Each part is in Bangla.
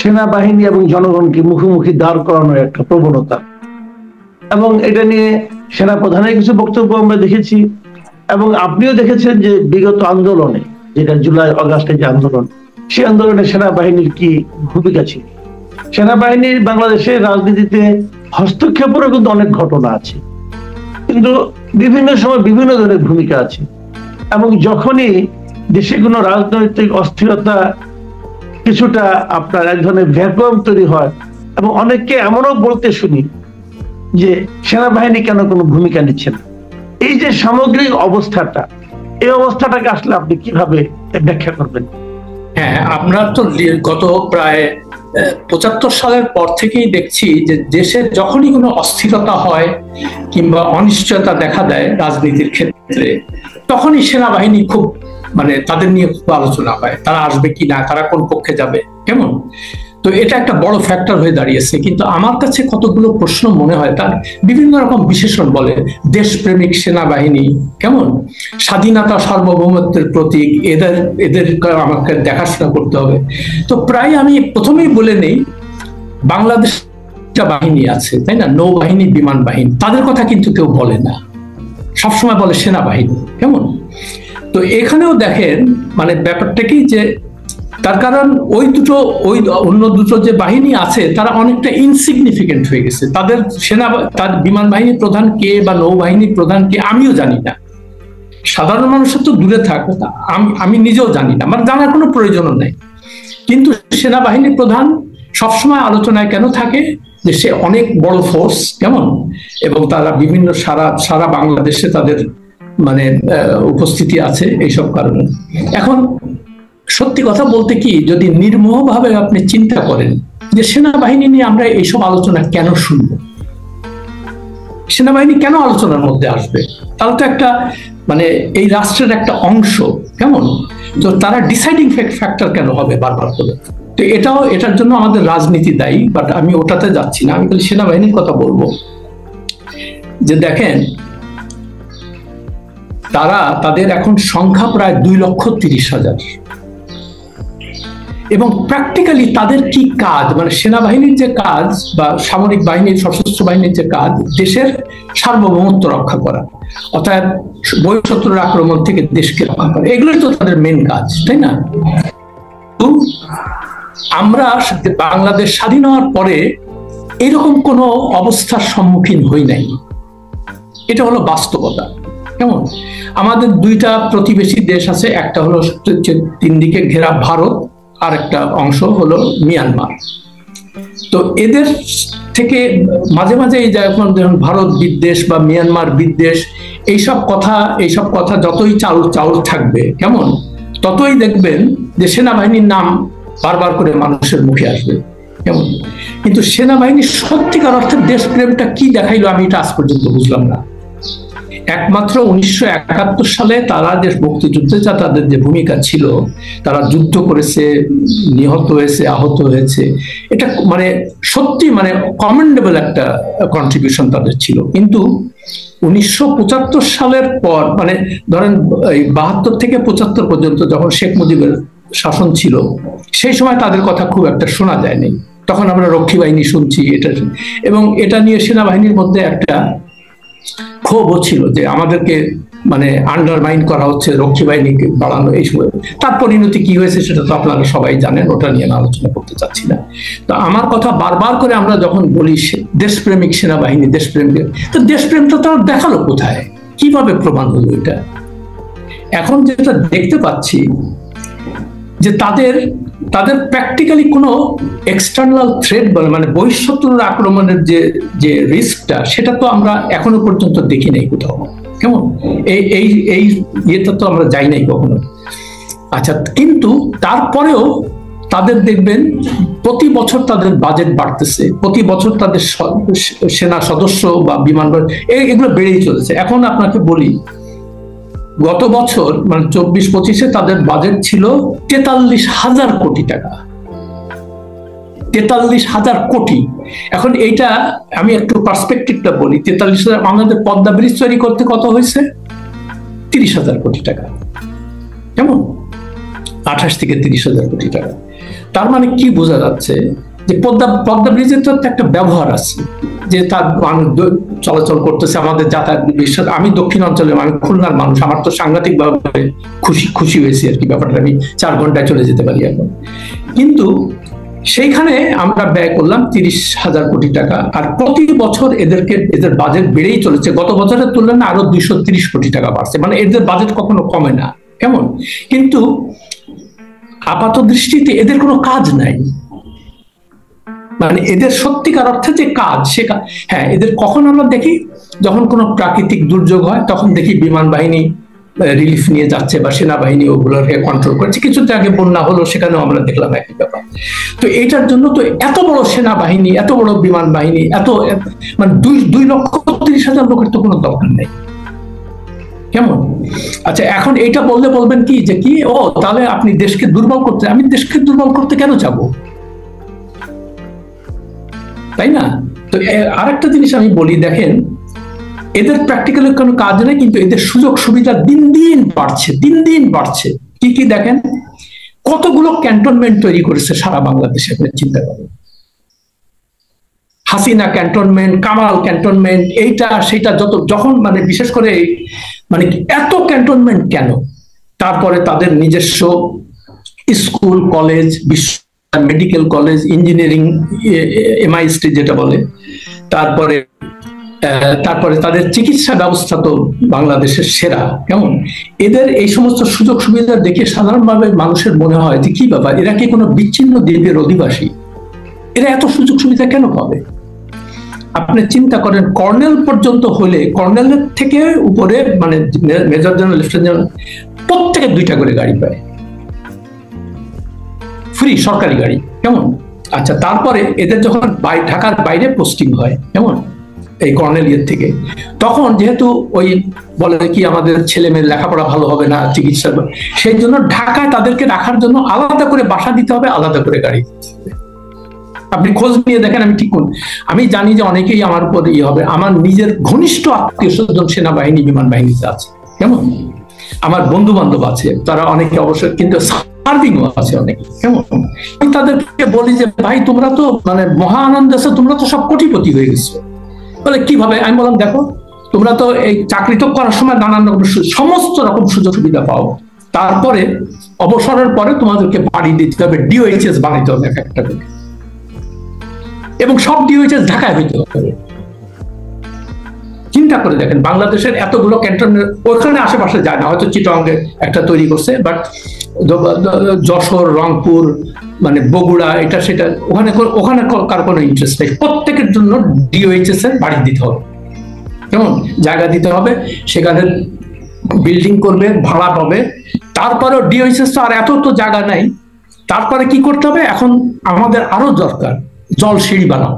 সেনাবাহিনী এবং জনগণকে মুখোমুখি দাঁড় করানোর একটা প্রবণতা, এবং এটা নিয়ে সেনাপ্রধানের কিছু বক্তব্য আমরা দেখেছি, এবং আপনিও দেখেছেন যে বিগত আন্দোলনে, যেটা জুলাই আগস্টের যে আন্দোলন, সেই আন্দোলনে সেনাবাহিনীর কি ভূমিকা ছিল। সেনাবাহিনীর বাংলাদেশের রাজনীতিতে হস্তক্ষেপেরও কিন্তু অনেক ঘটনা আছে, কিন্তু বিভিন্ন সময় বিভিন্ন ধরনের ভূমিকা আছে। এবং যখনই দেশে কোনো রাজনৈতিক অস্থিরতা, কিছুটা আপনার এক ধরনের ভ্যাকুয়াম তৈরি হয়, এবং অনেককে এমনও বলতে শুনি যে সেনাবাহিনী কেন কোনো ভূমিকা নিচ্ছে না। এই যে সামগ্রিক অবস্থাটা, এই অবস্থাটাকে আসলে আপনি কিভাবে ব্যাখ্যা করবেন? হ্যাঁ, আমরা তো গত প্রায় ৭৫ সালের পর থেকেই দেখছি যে দেশে যখনই কোনো অস্থিরতা হয় কিংবা অনিশ্চয়তা দেখা দেয় রাজনীতির ক্ষেত্রে, তখনই সেনাবাহিনী খুব তাদের নিয়ে খুব আলোচনা হয়, তারা আসবে কি না, তারা কোন পক্ষে যাবে, কেমন। তো এটা একটা বড় ফ্যাক্টর হয়ে দাঁড়িয়েছে। কিন্তু আমার কাছে কতগুলো প্রশ্ন মনে হয়, তার বিভিন্ন রকম বিশেষণ বলে, দেশপ্রেমিক সেনাবাহিনী, কেমন, স্বাধীনতা সার্বভৌমত্বের প্রতীক, এদের আমাকে দেখাশোনা করতে হবে। তো প্রায় আমি প্রথমেই বলে নেই, বাংলাদেশ বাহিনী আছে, তাই না, নৌবাহিনী, বিমান বাহিনী, তাদের কথা কিন্তু কেউ বলে না, সবসময় বলে সেনাবাহিনী, কেমন। তো এখানেও দেখেন ব্যাপারটা কি, যে তার কারণ ওই অন্য দুটো যে বাহিনী আছে তারা অনেকটা ইনসিগনিফিকেন্ট হয়ে গেছে। তাদের তার বিমান বাহিনীর প্রধান কে বা নৌবাহিনীর প্রধান কে আমিও জানি না, সাধারণ মানুষের তো দূরে থাকবে, আমি নিজেও জানি না, জানার কোনো প্রয়োজনও নেই। কিন্তু সেনাবাহিনীর প্রধান সবসময় আলোচনায় কেন থাকে, যে সে অনেক বড় ফোর্স, কেমন, এবং তারা বিভিন্ন সারা বাংলাদেশে তাদের উপস্থিতি আছে এইসব কারণে। এখন সত্যি কথা বলতে কি, যদি নির্মোহভাবে আপনি চিন্তা করেন যে সেনাবাহিনী নিয়ে আমরা এইসব আলোচনা কেন শুনবো, সেনাবাহিনী কেন আলোচনার মধ্যে আসবে, তাহলে তো একটা এই রাষ্ট্রের একটা অংশ, কেমন, তো তারা ডিসাইডিং ফ্যাক্টর কেন হবে বারবার করে। তো এটার জন্য আমাদের রাজনীতি দায়ী, বাট আমি ওটাতে যাচ্ছি না, আমি খালি সেনাবাহিনীর কথা বলবো। যে দেখেন, তাদের এখন সংখ্যা প্রায় 2,30,000, এবং প্র্যাকটিক্যালি তাদের কি কাজ, সেনাবাহিনীর যে কাজ বা সামরিক বাহিনীর, সশস্ত্র বাহিনীর যে কাজ, দেশের সার্বভৌমত্ব রক্ষা করা, অর্থাৎ বহিঃশত্রুর আক্রমণ থেকে দেশকে রক্ষা করা, এগুলোই তো তাদের মেন কাজ, তাই না। তো আমরা বাংলাদেশ স্বাধীন হওয়ার পরে এরকম কোনো অবস্থার সম্মুখীন হই নাই, এটা হলো বাস্তবতা, কেমন। আমাদের দুইটা প্রতিবেশী দেশ আছে, একটা হলো 3 দিকে ঘেরা ভারত, আর একটা অংশ হলো মিয়ানমার। তো এদের থেকে মাঝে মাঝে যখন ভারত বিদ্বেষ বা মিয়ানমার বিদ্বেষ, এইসব কথা যতই চাউল থাকবে, কেমন, ততই দেখবেন যে সেনাবাহিনীর নাম বারবার করে মানুষের মুখে আসবে, কেমন। কিন্তু সেনাবাহিনীর সত্যিকার অর্থে দেশপ্রেমটা কি দেখাইলো, আমি এটা আজ পর্যন্ত বুঝলাম না। একমাত্র 1971 সালে তারা যে মুক্তিযুদ্ধে তাদের যে ভূমিকা ছিল, তারা যুদ্ধ করেছে, নিহত হয়েছে, আহত হয়েছে, এটা সত্যি কমেন্ডেবল একটা কন্ট্রিবিউশন তাদের ছিল। কিন্তু 1975 সালের পর, ধরেন 72 থেকে 75 পর্যন্ত যখন শেখ মুজিবের শাসন ছিল, সেই সময় তাদের কথা খুব একটা শোনা যায়নি। তখন আমরা রক্ষী বাহিনী শুনছি, এবং এটা নিয়ে সেনাবাহিনীর মধ্যে একটা ক্ষোভ ছিল যে আমাদেরকে আন্ডারমাইন করা হচ্ছে, রক্ষী বাহিনীকে বাড়ানো, এই সময়। তার পরিণতি কি হয়েছে সেটা তো আপনারা সবাই জানেন, ওটা নিয়ে আলোচনা করতে চাচ্ছি না। তো আমার কথা বারবার করে আমরা যখন বলি দেশপ্রেমিক সেনাবাহিনী, তো দেশপ্রেমটা তারা দেখালো কোথায়, কিভাবে প্রমাণ হলো এটা? এখন যেটা দেখতে পাচ্ছি যে তাদের প্র্যাকটিক্যালি কোনো এক্সটার্নাল থ্রেট বহিঃশত্রুর আক্রমণের যে রিস্কটা, সেটা তো আমরা এখনো পর্যন্ত দেখি নাই কোথাও, কেমন। এই ইয়েটা তো আমরা যাই নাই কখনো। আচ্ছা, কিন্তু তারপরেও তাদের দেখবেন প্রতি বছর তাদের বাজেট বাড়তেছে, প্রতি বছর তাদের সেনা সদস্য বা বিমান এগুলো বেড়েই চলেছে। এখন আপনাকে বলি, গত বছর 24-25-এ তাদের বাজেট ছিল 43,000 কোটি টাকা, 43,000 কোটি। এখন এইটা আমি একটু পার্সপেক্টিভটা বলি, 43,000, আমাদের পদ্মা ব্রিজ তৈরি করতে কত হয়েছে? 30,000 কোটি টাকা, কেমন, 28 থেকে 30,000 কোটি টাকা। তার মানে কি বোঝা যাচ্ছে যে পদ্মা ব্রিজের তো একটা ব্যবহার আছে, যে তার চলাচল করতেছে, আমাদের যাতায়াত বিশ্বাস। আমি দক্ষিণ অঞ্চলে, আমি খুলনার মানুষ, আমার তো সাংঘাতিক ভাবে খুশি হয়েছি আর কি ব্যাপারটা, আমি 4 ঘন্টায় চলে যেতে পারি এখন। কিন্তু সেইখানে আমরা ব্যয় করলাম 30,000 কোটি টাকা, আর প্রতি বছর এদের বাজেট বেড়েই চলেছে। গত বছরের তুলনায় আরো 230 কোটি টাকা বাড়ছে, মানে এদের বাজেট কখনো কমে না। কেমন? কিন্তু আপাত দৃষ্টিতে এদের কোনো কাজ নাই, মানে এদের সত্যিকার অর্থে যে কাজ সে হ্যাঁ, এদের কখন আমরা দেখি, যখন কোনো প্রাকৃতিক দুর্যোগ হয় তখন দেখি বিমান বাহিনী রিলিফ নিয়ে যাচ্ছে বা সেনাবাহিনী ওগুলোকে কন্ট্রোল করছে। কিছুদিন আগে বন্যা হলো, সেখানেও আমরা দেখলাম একই ব্যাপার। তো এটার জন্য তো এত বড় সেনাবাহিনী, এত বড় বিমান বাহিনী, এত মানে 2,30,000 লোকের তো কোনো দরকার নেই। কেমন? আচ্ছা, এখন এটা বলবেন কি যে কি ও তাহলে আপনি দেশকে দুর্বল করতে, আমি দেশকে দুর্বল করতে কেন যাবো, তাই না? তো আরেকটা জিনিস আমি বলি, দেখেন এদের প্র্যাকটিক্যালি কোনো কাজ নেই, কিন্তু এদের সুযোগ সুবিধা দিন দিন বাড়ছে। কি কি দেখেন, কতগুলো ক্যান্টনমেন্ট তৈরি করেছে সারা বাংলাদেশে, আপনি চিন্তা করেন। হাসিনা ক্যান্টনমেন্ট, কামাল ক্যান্টনমেন্ট, এইটা সেটা যখন মানে বিশেষ করে মানে এত ক্যান্টনমেন্ট কেন? তারপরে তাদের নিজস্ব school, college, medical college, engineering, MIST যেটা বলে, তারপরে তাদের চিকিৎসা ব্যবস্থা তো বাংলাদেশের সেরা। কেমন? এদের এই সমস্ত সুযোগ সুবিধা দেখে সাধারণভাবে মানুষের মনে হয় যে কি ব্যাপার, এরা কি কোনো বিচ্ছিন্ন দ্বীপের অধিবাসী? এরা এত সুযোগ সুবিধা কেন পাবে? আপনি চিন্তা করেন, কর্নেল পর্যন্ত হলে, কর্নেলের থেকে উপরে মানে মেজর জেনারেল, লেফটেন্যান্ট জেনারেল, প্রত্যেকে 2টা করে গাড়ি পায়, ফ্রি সরকারি গাড়ি। কেমন? আচ্ছা, তারপরে এদের যখন ঢাকার বাইরে পোস্টিং হয়, কেমন, এই কর্নেল থেকে, তখন যেহেতু ওই বলে কি আমাদের ছেলে মেয়ের লেখাপড়া ভালো হবে না, চিকিৎসা, সেই জন্য ঢাকায় তাদেরকে রাখার জন্য আলাদা করে বাসা দিতে হবে, আলাদা করে গাড়ি দিতে হবে। আপনি খোঁজ নিয়ে দেখেন, আমি জানি যে অনেকেই আমার উপর হবে, আমার নিজের ঘনিষ্ঠ আত্মীয় স্বজন সেনাবাহিনী, বিমান বাহিনীতে আছে। কেমন? আমার বন্ধু বান্ধব আছে, তারা অনেকে অবশ্যই, কিন্তু সার্ভিংও আছে অনেকে। কেমন? আমি তাদেরকে বলি যে ভাই তোমরা তো মানে মহা আনন্দ আছে, তোমরা তো সব কোটিপতি হয়ে গেছো। বলে কিভাবে? আমি বললাম দেখো, তোমরা তো এই চাকরি তো করার সময় নানান রকম সমস্ত রকম সুযোগ সুবিধা পাও, তারপরে অবসরের পরে তোমাদেরকে বাড়ি দিতে হবে, DOHS বানাইতে হবে একটা করে, এবং সব DOHS ঢাকায় হইতে হবে। চিন্তা করে দেখেন, বাংলাদেশের এতগুলো ক্যান্টনমেন্ট ওখানে আশেপাশে যায় না, হয়তো চিটাগাংয়ে একটা তৈরি করছে, বাট যশোর, রংপুর, মানে বগুড়া, এটা সেটা, ওখানে কার কোনো ইন্টারেস্ট নেই। প্রত্যেকের জন্য DOHS এর বাড়ি দিতে হবে, কেমন, জায়গা দিতে হবে, সেখানে বিল্ডিং করবে, ভাড়া পাবে। তারপরেও DOHS তো আর এত তো জায়গা নাই। তারপরে কি করতে হবে, এখন আমাদের আরো দরকার জল সিঁড়ি বানাও,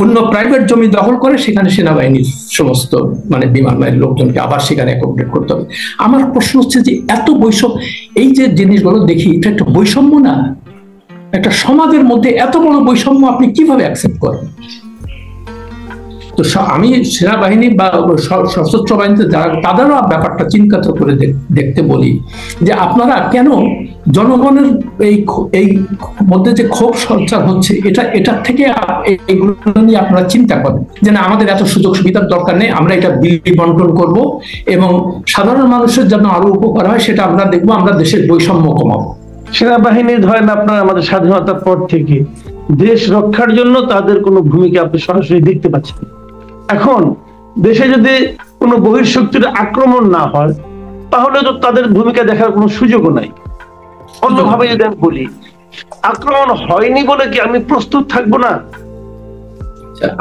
অন্য প্রাইভেট জমি দখল করে সেখানে সেনাবাহিনীর সমস্ত মানে বিমান বাহিনীর লোকজনকে আবার সেখানে অ্যাকোমোডেট করতে হবে। আমার প্রশ্ন হচ্ছে যে এত বৈষম্য, এই যে জিনিসগুলো দেখি, এটা একটা বৈষম্য না? একটা সমাজের মধ্যে এত বড় বৈষম্য আপনি কিভাবে অ্যাকসেপ্ট করেন? তো আমি সেনাবাহিনী বা সশস্ত্র বাহিনীতে যারা, তাদেরও ব্যাপারটা চিন্তা করে দেখতে বলি যে আপনারা কেন জনগণের এই মধ্যে যে ক্ষোভ সঞ্চার হচ্ছে, এটার থেকে এইগুলো নিয়ে আপনারা চিন্তা করেন যে না, আমাদের এত সুযোগ সুবিধার দরকার নেই, আমরা এটা বিলি বন্টন করব এবং সাধারণ মানুষের জন্য আরো উপকার হয় সেটা আমরা দেখবো, আমরা দেশের বৈষম্য কমাবো। সেনাবাহিনী ধরেন আপনার আমাদের স্বাধীনতার পর থেকে দেশ রক্ষার জন্য তাদের কোনো ভূমিকা আপনি সরাসরি দেখতে পাচ্ছেন। এখন দেশে যদি কোনো বহিঃশক্তির আক্রমণ না হয়, তাহলে তো তাদের ভূমিকা দেখার কোনো সুযোগও নাই। অন্যভাবে যদি আমি বলি, আক্রমণ হয়নি বলে কি আমি প্রস্তুত থাকবো না?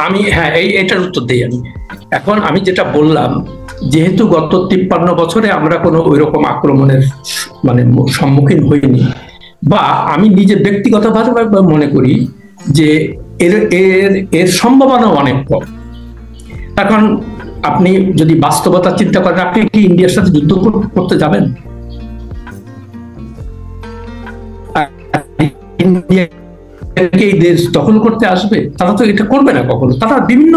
আমি হ্যাঁ, এটার উত্তর দিই আমি। এখন আমি যেটা বললাম, যেহেতু গত 53 বছরে আমরা কোনো ওই রকম আক্রমণের মানে সম্মুখীন হইনি, বা আমি নিজে ব্যক্তিগতভাবে মনে করি যে এর সম্ভাবনা অনেক কম। এখন আপনি যদি বাস্তবতা চিন্তা করেন, আপনি কি ইন্ডিয়ার সাথে যুদ্ধ করতে যাবেন? এই দেশ দখল করতে আসবে? তারা তো এটা করবে না কখনো। তারা বিভিন্ন,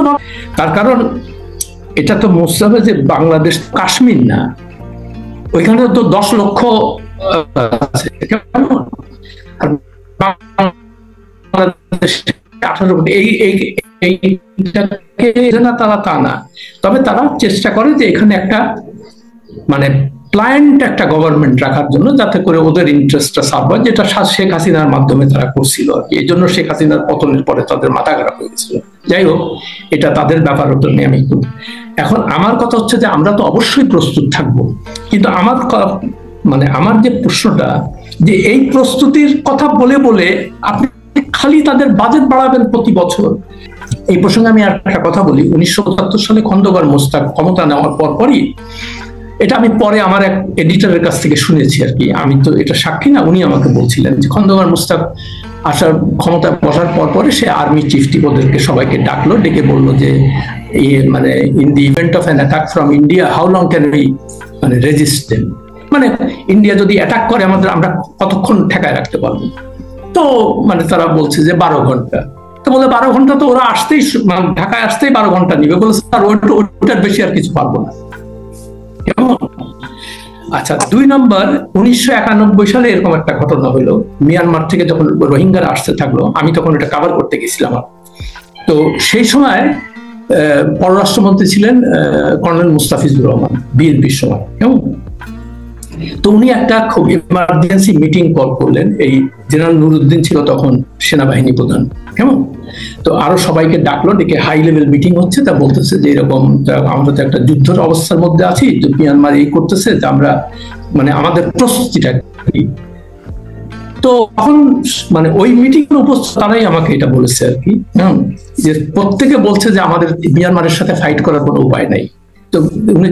তার কারণ এটা তো বুঝতে হবে যে বাংলাদেশ কাশ্মীর না, ওইখানে তো 10 লক্ষ আছে। আর বাংলাদেশে 18 কোটি এইটাকে না, তারা তা না, তবে তারা চেষ্টা করে যে এখানে একটা মানে প্ল্যান্ট একটা গভর্নমেন্ট রাখার জন্য, যাতে করে ওদের ইন্টারেস্টটা সার্ভ হয়, যেটা শেখ হাসিনার মাধ্যমে তারা করছিল আর কি। এই জন্য শেখ হাসিনার পতনের পরে তাদের মাথা খারাপ হয়ে গেছিল। যাই হোক, এটা তাদের ব্যাপার, ওটা নিয়ে আমি এখন আমার কথা হচ্ছে যে আমরা তো অবশ্যই প্রস্তুত থাকবো, কিন্তু আমার যে প্রশ্নটা, যে এই প্রস্তুতির কথা বলে বলে আপনি খালি তাদের বাজেট বাড়াবেন প্রতি বছর। এই প্রসঙ্গে আমি আর একটা কথা বলি। 1977 সালে খন্দকার মোশতাক ক্ষমতা নেওয়ার পরই, এটা আমি পরে আমার এক এডিটরের কাছ থেকে শুনেছি আর কি, আমি তো এটা সাক্ষী না, উনি আমাকে বলছিলেন যে খন্দকার মোশতাক আসার ক্ষমতায় বসার পরে সে আর্মি চিফ ওদেরকে সবাইকে ডাকলো, ডেকে বললো যে মানে in the event of an attack from India how long can we মানে রেজিস্ট দেম, মানে ইন্ডিয়া যদি অ্যাটাক করে আমরা কতক্ষণ ঠেকায় রাখতে পারবো। তো মানে তারা বলছে যে 12 ঘন্টা। তো বলে 12 ঘন্টা তো ওরা আসতেই, মানে ঢাকায় আসতেই 12 ঘন্টা নিবে। বলে স্যার ওটার বেশি আর কিছু পারবো না। আচ্ছা, 2 নম্বর, 1991 সালে এরকম একটা ঘটনা হলো। মিয়ানমার থেকে যখন রোহিঙ্গারা আসতে থাকলো, আমি তখন এটা কভার করতে গেছিলাম। তো সেই সময় পররাষ্ট্রমন্ত্রী ছিলেন কর্নেল মুস্তাফিজুর রহমান, বিএনপির সময়। কেমন? তো উনি একটা খুব ইমার্জেন্সি মিটিং কল করলেন। এই জেনারেল নুরুদ্দিন ছিল তখন সেনাবাহিনী প্রধান। কেমন? তো আরো সবাইকে ডাকলো, ডেকে হাই লেভেল মিটিং হচ্ছে। তা বলতেছে যে এরকম আমরা তো একটা যুদ্ধের অবস্থার মধ্যে আছি, মিয়ানমার এই করতেছে, যে আমরা মানে আমাদের প্রস্তুতিটা কি। তো তখন মানে ওই মিটিং এর উপস্থিত তারাই আমাকে এটা বলেছে আর কি, যে প্রত্যেকে বলছে যে আমাদের মিয়ানমারের সাথে ফাইট করার কোনো উপায় নাই। তো উনি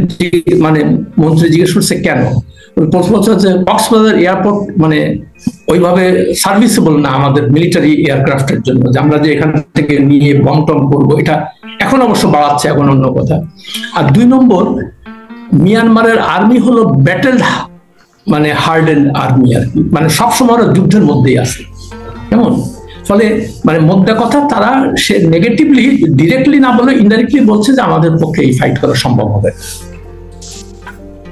মানে মন্ত্রী জিজ্ঞেস করছে কেন? প্রশ্ন হচ্ছে যে কক্সবাজার এয়ারপোর্ট মানে ওইভাবে সার্ভিসেবল না আমাদের মিলিটারি এয়ারক্রাফটের জন্য, যে আমরা যে এখান থেকে নিয়ে বম টম করবো। এটা এখন অবশ্য বাড়াচ্ছে, এখন অন্য কথা। আর 2 নম্বর, মিয়ানমারের আর্মি হলো ব্যাটেল মানে হার্ডেন আর্মি আর কি, মানে সবসময় যুদ্ধের মধ্যেই আছে। কেমন? ফলে মানে মধ্যে কথা, তারা সে নেগেটিভলি ডিরেক্টলি না বলে ইনডাইরেক্টলি বলছে যে আমাদের পক্ষে এই ফাইট করা সম্ভব হবে।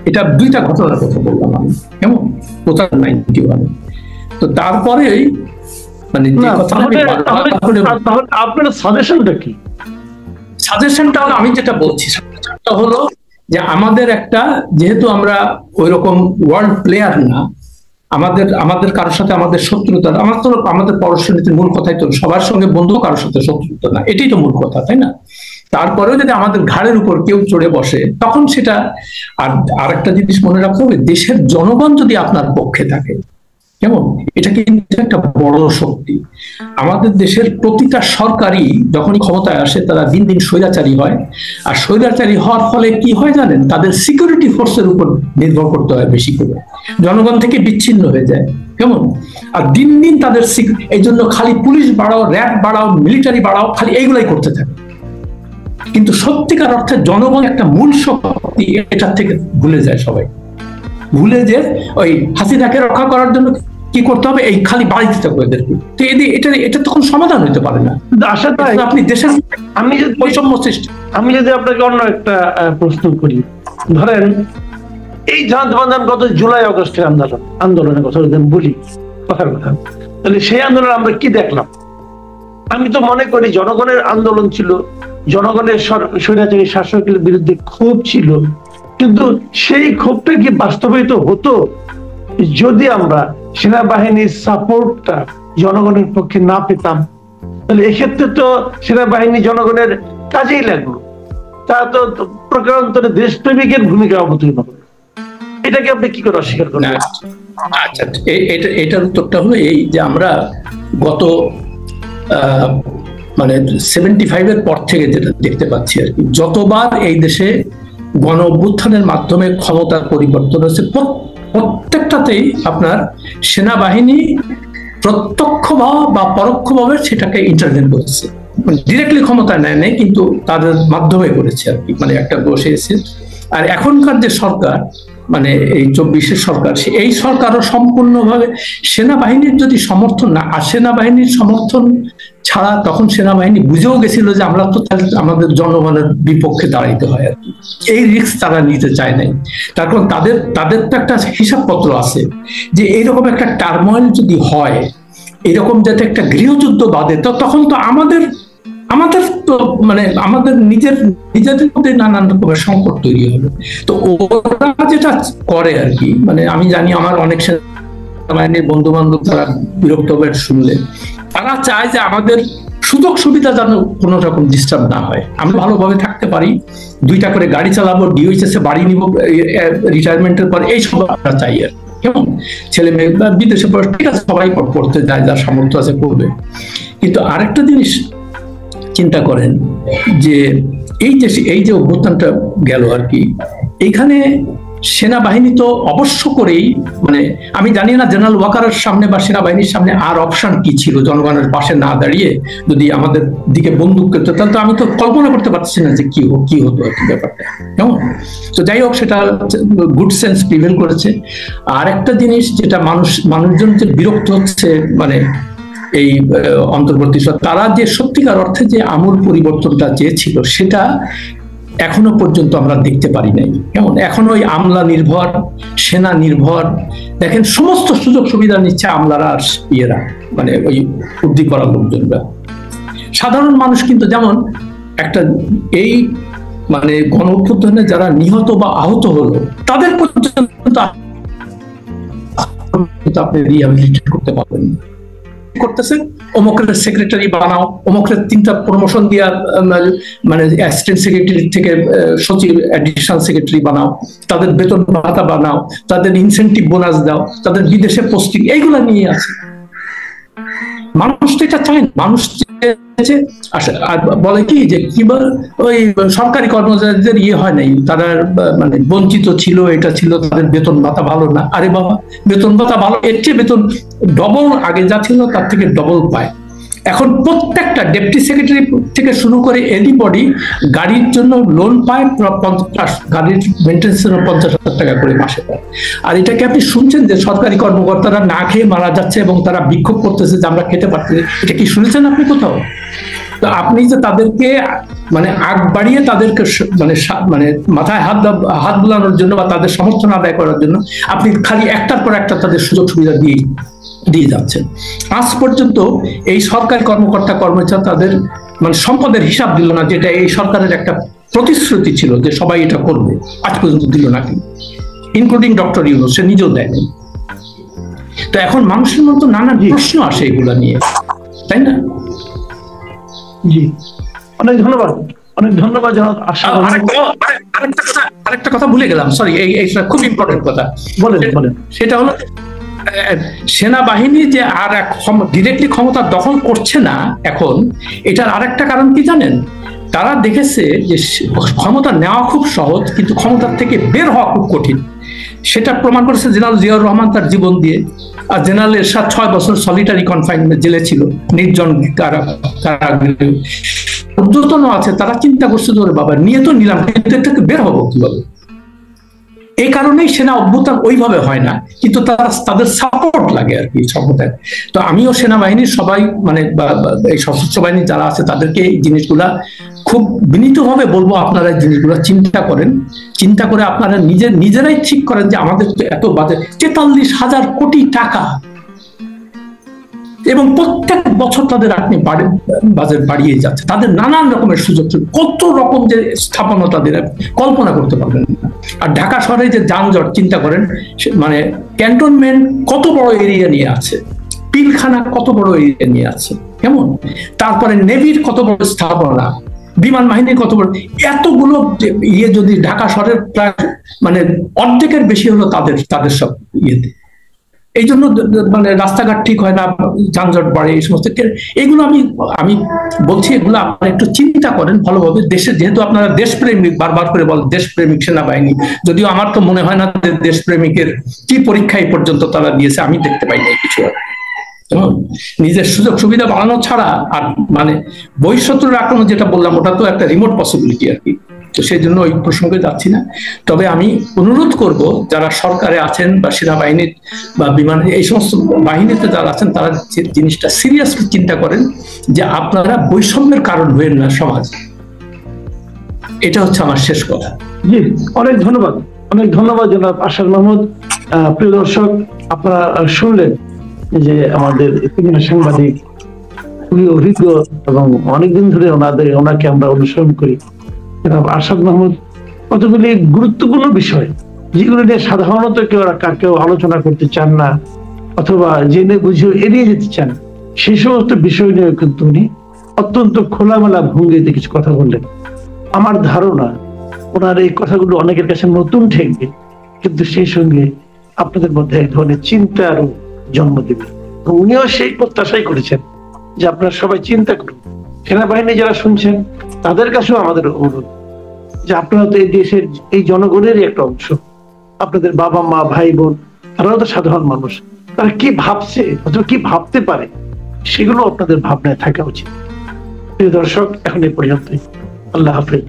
এটা 2টা ঘটনার কথা বললাম আমি। কেমন? 91। তো তারপরে মানে আপনার সাজেশনটা কি? সাজেশনটা হলো, আমি যেটা বলছি সেটা হলো যে আমাদের একটা, যেহেতু আমরা ওইরকম ওয়ার্ল্ড প্লেয়ার না, আমাদের কারোর সাথে আমাদের শত্রুতা, আমাদের পররাষ্ট্রনীতির মূল কথাই তো সবার সঙ্গে বন্ধু, কারোর সাথে শত্রুতা না, এটাই তো মূল কথা, তাই না? তারপরেও যদি আমাদের ঘাড়ের উপর কেউ চড়ে বসে, তখন সেটা। আর একটা জিনিস মনে রাখতে হবে, দেশের জনগণ যদি আপনার পক্ষে থাকে, কেমন, এটা কিন্তু একটা বড় শক্তি। আমাদের দেশের প্রতিটা সরকারই যখনই ক্ষমতায় আসে, তারা দিন দিন স্বৈরাচারী হয়। আর স্বৈরাচারী হওয়ার ফলে কি হয় জানেন? তাদের সিকিউরিটি ফোর্সের উপর নির্ভর করতে হয় বেশি করে, জনগণ থেকে বিচ্ছিন্ন হয়ে যায়। কেমন? আর দিন দিন তাদের এই জন্য খালি পুলিশ বাড়াও, র্যাব বাড়াও, মিলিটারি বাড়াও, খালি এইগুলাই করতে থাকে। কিন্তু সত্যিকার অর্থে জনগণ একটা মূল শক্তি, এটার থেকে ভুলে যায় সবাই। ভুলে যে ওই হাসিনাকে রক্ষা করার জন্য কি করতে হবে, এই খালি বাড়ি দিতে হবে এদেরকে। তো এটা তখন সমাধান হইতে পারে না। আশা তাই আপনি দেশের বৈষম্য সৃষ্টি। আমি যদি আপনাকে অন্য একটা প্রশ্ন করি, ধরেন এই জাত বাঁধান গত জুলাই আগস্টের আন্দোলনের কথা যদি বলি, কথার কথা, তাহলে সেই আন্দোলন আমরা কি দেখলাম? আমি তো মনে করি জনগণের আন্দোলন ছিল, জনগণের স্বৈরাচারী শাসকের বিরুদ্ধে ক্ষোভ ছিল, কিন্তু সেই ক্ষোভটা কি বাস্তবায়িত হতো যদি আমরা সেনাবাহিনীর সাপোর্টটা জনগণের পক্ষে না পেতাম? তাহলে এক্ষেত্রে তো সেনাবাহিনী জনগণের কাজেই লাগলো, তা তো প্রকারান্তরে দেশপ্রেমিকের ভূমিকা অবতীর্ণ হলো। এটাকে আপনি কি করে অস্বীকার করেন? আচ্ছা, এটার উত্তরটা হলো এই যে আমরা গত মানে 75 এর পর থেকে যেটা দেখতে পাচ্ছি আর কি, যতবার এই দেশে গণ অভ্যুত্থানের মাধ্যমে ক্ষমতার পরিবর্তন হয়েছে, প্রত্যেকটাতেই আপনার সেনাবাহিনী প্রত্যক্ষভাবে বা পরোক্ষভাবে সেটাকে ইন্টারভেন করেছে। ডিরেক্টলি ক্ষমতা নেয় নাই, কিন্তু তাদের মাধ্যমে করেছে আর কি, মানে একটা বসেছে। আর এখনকার যে সরকার, মানে এই 24-এর সরকার, এই সরকারও সম্পূর্ণভাবে সেনাবাহিনীর যদি সমর্থন না, আর সেনাবাহিনীর সমর্থন ছাড়া তখন সেনাবাহিনী বুঝেও গেছিল যে আমরা তো আমাদের জনগণের বিপক্ষে দাঁড়াইতে হয় আর কি। এই রিস্ক তারা নিতে চায় নাই। তার কারণ তাদের তো একটা হিসাবপত্র আছে যে এইরকম একটা টার্মোয়েল যদি হয়, এরকম যাতে একটা গৃহযুদ্ধ বাদে, তো তখন তো আমাদের তো মানে আমাদের নিজেদের মধ্যে নানান রকমের সংকট তৈরি হবে। তো ওরা যেটা করে আর কি, মানে আমি জানি আমার অনেক সেনাবাহিনীর বন্ধু বান্ধব তারা বিরক্ত হবে শুনলে, তারা চায় যে আমাদের সুযোগ সুবিধা যেন কোনো রকম ডিস্টার্ব না হয়, আমরা ভালোভাবে থাকতে পারি, 2টা করে গাড়ি চালাবো, ডিওএইচএস এ বাড়ি নিব রিটায়ারমেন্টের পর, এই সব আমরা চাই আর কেমন। ছেলে মেয়ে বিদেশে পড়ে, ঠিক আছে, সবাই পড়তে যায়, যার সামর্থ্য আছে করবে। কিন্তু আরেকটা জিনিস চিন্তা করেন যে এই যে অভ্যুত্থানটা গেল আর কি, এইখানে সেনাবাহিনী তো অবশ্য করেই, মানে আমি জানি না জেনারেল ওয়াকারের সামনে বা সেনাবাহিনীর সামনে আর অপশন কি ছিল, জনগণের পাশে না দাঁড়িয়ে যদি আমাদের দিকে বন্দুক করতো, তাহলে তো আমি তো কল্পনা করতে পারছি না যে কি হতো আর কি ব্যাপারটা, কেমন। তো যাই হোক, সেটা গুড সেন্স প্রিভেল করেছে। আর একটা জিনিস যেটা মানুষজন যে বিরক্ত হচ্ছে, মানে এই অন্তর্বর্তী তারা যে সত্যিকার অর্থে যে আমূল পরিবর্তনটা চেয়েছিল, সেটা এখনো পর্যন্ত আমরা দেখতে পারি নাই, কেমন। এখন ওই আমলা নির্ভর, সেনা নির্ভর, দেখেন সমস্ত সুযোগ সুবিধা নিচ্ছে আমলারা আর ইয়েরা, মানে ওই উর্দি করা লোকজনরা। সাধারণ মানুষ কিন্তু, যেমন একটা এই মানে গণ অভ্যুত্থানে যারা নিহত বা আহত হলো, তাদের পর্যন্ত আপনি রিহ্যাবিলিটেট করতে পারবেন না। করতেছে অমুকের সেক্রেটারি বানাও, অমুকের 3টা প্রমোশন দিয়া মানে অ্যাসিস্ট্যান্ট সেক্রেটারি থেকে সচিব অ্যাডিশনাল সেক্রেটারি বানাও, তাদের বেতন ভাতা বানাও, তাদের ইনসেন্টিভ বোনাস দাও, তাদের বিদেশে পোস্টিং, এইগুলা নিয়ে আছে। মানুষ তো এটা চায় না, মানুষ বলে কি যে কিবার ওই সরকারি কর্মচারীদের হয় নাই, তারা মানে বঞ্চিত ছিল, এটা ছিল, তাদের বেতন ভাতা ভালো না। আরে বাবা, বেতন ভাতা ভালো, এর চেয়ে বেতন ডবল আগে যা ছিল তার থেকে ডবল পায়। এখন প্রত্যেকটা ডেপুটি সেক্রেটারি থেকে শুরু করে এনিবডি গাড়ির জন্য লোন পায়, গাড়ির মেনটেন্সের 50,000 টাকা করে মাসে পায়। আর এটাকে আপনি শুনছেন যে সরকারি কর্মকর্তারা না খেয়ে মারা যাচ্ছে এবং তারা বিক্ষোভ করতেছে যে আমরা খেতে পারছি, এটা কি শুনেছেন আপনি কোথাও? তো আপনি যে তাদেরকে মানে আগ বাড়িয়ে তাদেরকে মানে মাথায় হাত বুলানোর জন্য বা তাদের সমর্থন আদায় করার জন্য আপনি খালি একটার পর একটা তাদের সুযোগ সুবিধা দিয়ে যাচ্ছেন। আজ পর্যন্ত এই সরকারি কর্মকর্তা কর্মচারী তাদের মানে সম্পদের হিসাব দিল না, যেটা এই সরকারের একটা প্রতিশ্রুতি ছিল যে সবাই এটা করবে, আজ পর্যন্ত দিল না, ইনক্লুডিং ডক্টর ইউনূস, সে নিজেও দেয়নি। তো এখন মানুষের মতো নানা প্রশ্ন আসে এগুলা নিয়ে, তাই না? জি, অনেক ধন্যবাদ, অনেক ধন্যবাদ। আরেকটা কথা ভুলে গেলাম, সরি, এইটা খুব ইম্পর্টেন্ট কথা। বলেন। সেটা হলো সেনাবাহিনী যে আর ডিরেক্টলি ক্ষমতা দখল করছে না এখন, এটার আরেকটা কারণ কি জানেন? তারা দেখেছে যে ক্ষমতা নেওয়া খুব সহজ, কিন্তু ক্ষমতার থেকে বের হওয়া খুব কঠিন। সেটা প্রমাণ করেছে জেনারেল জিয়াউর রহমান তার জীবন দিয়ে। আর জেনারেল এরশাদ 6 বছর সলিটারি কনফাইনমেন্ট জেলে ছিল, নির্জন কারাগৃহে। ঊর্ধ্বতন আছে, তারা চিন্তা করছে যে বাবা নিয়ে তো নিলাম, কিন্তু এর থেকে বের হবো কিভাবে। এই কারণেই সেনা অভ্যুত্থান ওইভাবে হয় না, কিন্তু তাদের সাপোর্ট লাগে আর কি সম্প্রদায়। তো আমিও সেনাবাহিনীর সবাই মানে এই সশস্ত্র বাহিনী যারা আছে তাদেরকে এই জিনিসগুলা খুব বিনীতভাবে বলবো, আপনারা এই জিনিসগুলো চিন্তা করে আপনারা নিজেরাই ঠিক করেন যে আমাদের তো এত বাজেট 43,000 কোটি টাকা, এবং প্রত্যেক বছর তাদের আপনি বাজেট বাড়িয়ে যাচ্ছে, তাদের নানান রকমের সুযোগ, কত রকম যে স্থাপনা তাদের কল্পনা করতে পারবেন না। আর ঢাকা শহরে যে যানজট চিন্তা করেন, মানে ক্যান্টনমেন্ট কত বড় এরিয়া নিয়ে আছে, পিলখানা কত বড় এরিয়া নিয়ে আছে, কেমন, তারপরে নেভির কত বড় স্থাপনা, বিমান বাহিনীর কত বড়, এতগুলো ইয়ে যদি ঢাকা শহরের প্রায় মানে অর্ধেকের বেশি হলো তাদের সব ইয়েতে। এই জন্য মানে রাস্তাঘাট ঠিক হয় না, যানজট বাড়ে, এই সমস্ত। এগুলো আমি বলছি, এগুলো আপনারা একটু চিন্তা করেন ভালোভাবে। দেশে যেহেতু আপনারা দেশপ্রেমিক, বারবার করে বলেন দেশপ্রেমিক সেনাবাহিনী, যদিও আমার তো মনে হয় না যে দেশপ্রেমিকের কি পরীক্ষা এই পর্যন্ত তারা দিয়েছে, আমি দেখতে পাই না কিছু। নিজের সুযোগ সুবিধা বাড়ানো ছাড়া আর মানে বহিঃশত্রুর আক্রমণ যেটা বললাম, ওটা তো একটা রিমোট পসিবিলিটি আর কি। তো সেই জন্য ওই প্রসঙ্গে যাচ্ছি না। তবে আমি অনুরোধ করব যারা সরকারে আছেন বা সেনাবাহিনীর বা বিমান এই সমস্ত বাহিনীতে যারা আছেন, তারা জিনিসটা সিরিয়াসলি চিন্তা করেন যে আপনারা বৈষম্যের কারণ হবেন না সমাজ। এটা হচ্ছে আমার শেষ কথা। জি, অনেক ধন্যবাদ জনাব আরশাদ মাহমুদ। প্রিয় দর্শক, আপনারা শুনলেন যে আমাদের সিনিয়র সাংবাদিক, খুবই অভিজ্ঞ এবং অনেকদিন ধরে ওনাকে আমরা অনুসরণ করি, জনাব আরশাদ মাহমুদ কতগুলি গুরুত্বপূর্ণ বিষয় যেগুলো নিয়ে সাধারণত কেউ আলোচনা করতে চান না অথবা জেনে বুঝে এড়িয়ে যেতে চান, সেই সমস্ত বিষয় নিয়ে কিন্তু উনি অত্যন্ত খোলামেলা ভঙ্গিতে কিছু কথা বললেন। আমার ধারণা ওনার এই কথাগুলো অনেকের কাছে নতুন ঠেকবে, কিন্তু সেই সঙ্গে আপনাদের মধ্যে এক ধরনের চিন্তারও জন্ম দেবে। উনিও সেই প্রত্যাশাই করেছেন যে আপনারা সবাই চিন্তা করুন। সেনাবাহিনী যারা শুনছেন তাদের কাছেও আমাদের অনুরোধ যে আপনারা তো এই দেশের এই জনগণেরই একটা অংশ, আপনাদের বাবা মা ভাই বোন তারাও তো সাধারণ মানুষ, তারা কি ভাবছে অথবা কি ভাবতে পারে সেগুলো আপনাদের ভাবনায় থাকা উচিত। প্রিয় দর্শক, এখন এই পর্যন্তই। আল্লাহ হাফেজ।